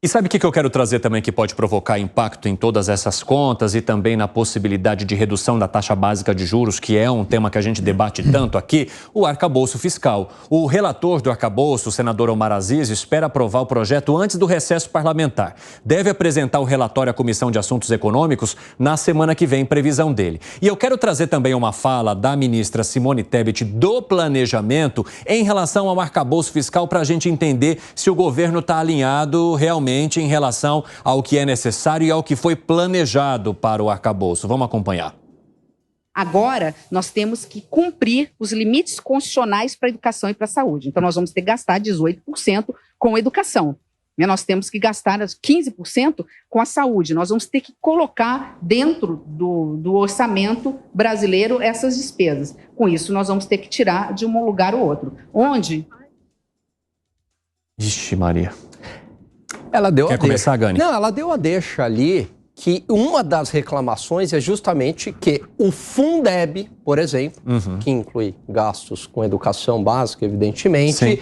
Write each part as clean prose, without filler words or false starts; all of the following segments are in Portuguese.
E sabe o que eu quero trazer também que pode provocar impacto em todas essas contas e também na possibilidade de redução da taxa básica de juros, que é um tema que a gente debate tanto aqui, o arcabouço fiscal. O relator do arcabouço, o senador Omar Aziz, espera aprovar o projeto antes do recesso parlamentar. Deve apresentar o relatório à Comissão de Assuntos Econômicos na semana que vem, previsão dele. E eu quero trazer também uma fala da ministra Simone Tebet do Planejamento em relação ao arcabouço fiscal para a gente entender se o governo está alinhado realmente em relação ao que é necessário e ao que foi planejado para o arcabouço. Vamos acompanhar. Agora, nós temos que cumprir os limites constitucionais para a educação e para a saúde. Então, nós vamos ter que gastar 18% com educação. Nós temos que gastar 15% com a saúde. Nós vamos ter que colocar dentro do orçamento brasileiro essas despesas. Com isso, nós vamos ter que tirar de um lugar ou outro. Onde? Ixi, Maria. Ela deu Quer começar, Gani? Não, ela deu a deixa ali que uma das reclamações é justamente que o Fundeb, por exemplo, que inclui gastos com educação básica, evidentemente,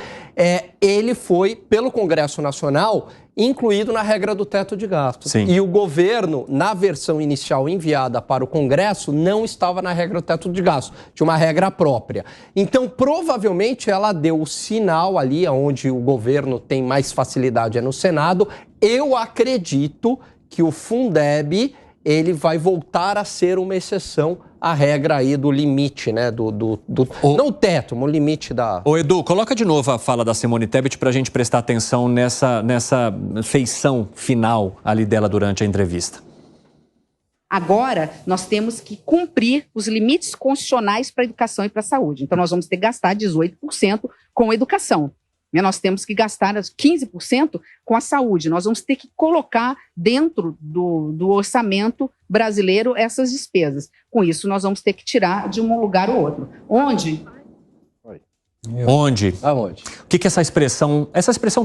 ele foi, pelo Congresso Nacional, incluído na regra do teto de gastos. Sim. E o governo, na versão inicial enviada para o Congresso, não estava na regra do teto de gastos, de uma regra própria. Então, provavelmente, ela deu o sinal ali, onde o governo tem mais facilidade é no Senado. Eu acredito que o Fundeb, ele vai voltar a ser uma exceção à regra aí do limite, né? Não o teto, mas o limite da... Ô Edu, coloca de novo a fala da Simone Tebet para a gente prestar atenção nessa feição final ali dela durante a entrevista. Agora, nós temos que cumprir os limites constitucionais para a educação e para a saúde. Então, nós vamos ter que gastar 18% com educação. Nós temos que gastar 15% com a saúde. Nós vamos ter que colocar dentro do orçamento brasileiro essas despesas. Com isso, nós vamos ter que tirar de um lugar ou outro. Onde? Onde? Aonde? O que essa expressão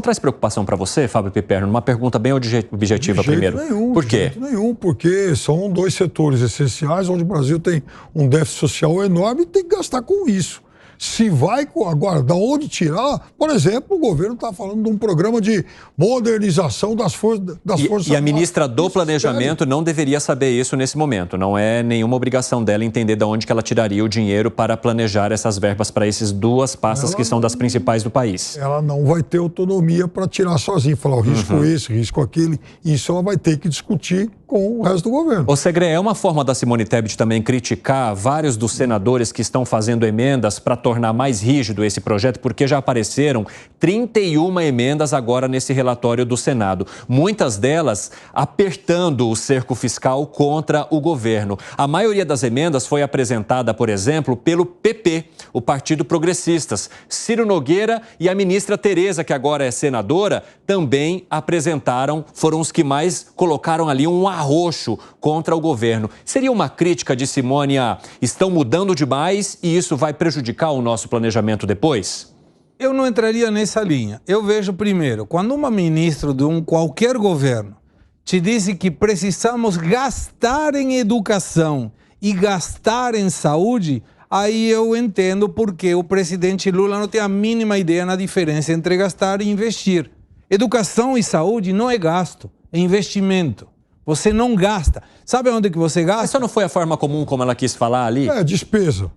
traz preocupação para você, Fábio Piperno? Uma pergunta bem objetiva primeiro. Por quê? De jeito nenhum, porque são dois setores essenciais onde o Brasil tem um déficit social enorme e tem que gastar com isso. Se vai agora, da onde tirar, por exemplo, o governo está falando de um programa de modernização das forças armadas. E a ministra do Planejamento não deveria saber isso nesse momento. Não é nenhuma obrigação dela entender de onde que ela tiraria o dinheiro para planejar essas verbas para essas duas pastas que são das principais do país. Ela não vai ter autonomia para tirar sozinha, falar o risco esse, risco aquele. Isso ela vai ter que discutir com o resto do governo. Ô Segré, é uma forma da Simone Tebet também criticar vários dos senadores que estão fazendo emendas para tornar mais rígido esse projeto, porque já apareceram 31 emendas agora nesse relatório do Senado. Muitas delas apertando o cerco fiscal contra o governo. A maioria das emendas foi apresentada, por exemplo, pelo PP, o Partido Progressistas. Ciro Nogueira e a ministra Tereza, que agora é senadora, também apresentaram, foram os que mais colocaram ali um arroxo contra o governo. Seria uma crítica de Simone a estão mudando demais e isso vai prejudicar o nosso planejamento depois? Eu não entraria nessa linha. Eu vejo primeiro, quando uma ministra de qualquer governo te diz que precisamos gastar em educação e gastar em saúde, aí eu entendo porque o presidente Lula não tem a mínima ideia na diferença entre gastar e investir. Educação e saúde não é gasto, é investimento. Você não gasta. Sabe onde que você gasta? Essa não foi a forma comum como ela quis falar ali? É, despesa.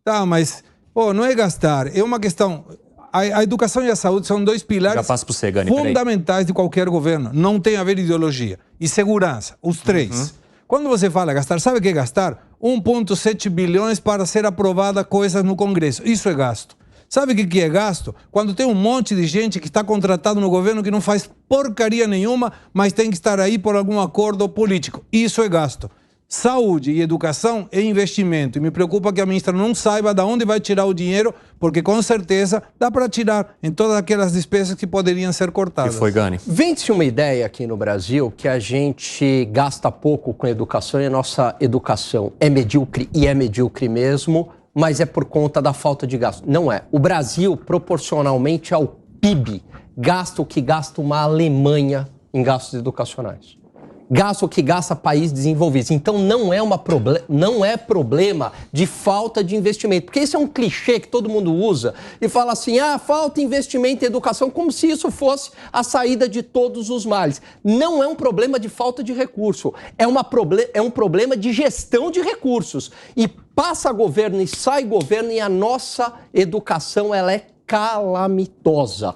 Tá, mas não é gastar. É uma questão... A educação e a saúde são dois pilares fundamentais de qualquer governo. Não tem a ver ideologia. E segurança, os três. Quando você fala gastar, sabe o que é gastar? 1,7 bilhões para ser aprovada coisas no Congresso. Isso é gasto. Sabe o que é gasto? Quando tem um monte de gente que está contratado no governo que não faz porcaria nenhuma, mas tem que estar aí por algum acordo político. Isso é gasto. Saúde e educação é investimento. E me preocupa que a ministra não saiba de onde vai tirar o dinheiro, porque com certeza dá para tirar em todas aquelas despesas que poderiam ser cortadas. E foi, Gani? Vende-se uma ideia aqui no Brasil que a gente gasta pouco com educação e a nossa educação é medíocre, e é medíocre mesmo, mas é por conta da falta de gasto. Não é. O Brasil, proporcionalmente ao PIB, gasta o que gasta uma Alemanha em gastos educacionais. gasta o que gasta país desenvolvido. Então não é problema de falta de investimento, porque esse é um clichê que todo mundo usa e fala assim, falta investimento em educação, como se isso fosse a saída de todos os males. Não é um problema de falta de recurso, é um problema de gestão de recursos. E passa governo e sai governo e a nossa educação ela é calamitosa.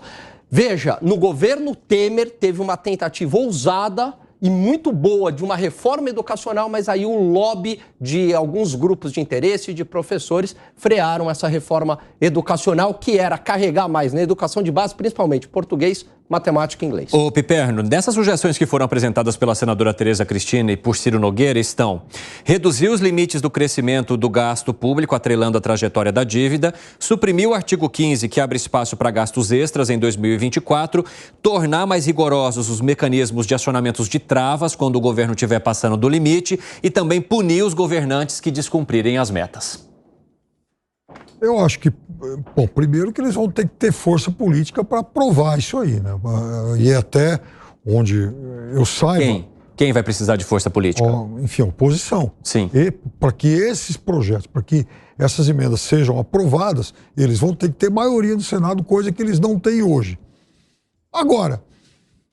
Veja, no governo Temer teve uma tentativa ousada e muito boa de uma reforma educacional, mas aí o lobby de alguns grupos de interesse e de professores frearam essa reforma educacional, que era carregar mais na educação de base, principalmente português, matemática e inglês. Ô Piperno, nessas sugestões que foram apresentadas pela senadora Tereza Cristina e por Ciro Nogueira estão reduzir os limites do crescimento do gasto público, atrelando a trajetória da dívida, suprimir o artigo 15, que abre espaço para gastos extras em 2024, tornar mais rigorosos os mecanismos de acionamentos de travas quando o governo estiver passando do limite e também punir os governantes que descumprirem as metas. Eu acho que, bom, primeiro que eles vão ter que ter força política para aprovar isso aí, né? E até onde eu saiba... Quem vai precisar de força política? Enfim, a oposição. Sim. E para que esses projetos, para que essas emendas sejam aprovadas, eles vão ter que ter maioria no Senado, coisa que eles não têm hoje. Agora,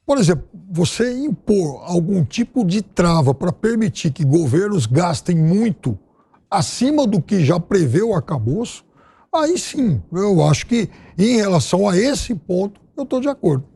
por exemplo, você impor algum tipo de trava para permitir que governos gastem muito acima do que já prevê o arcabouço, aí sim, eu acho que em relação a esse ponto, eu estou de acordo.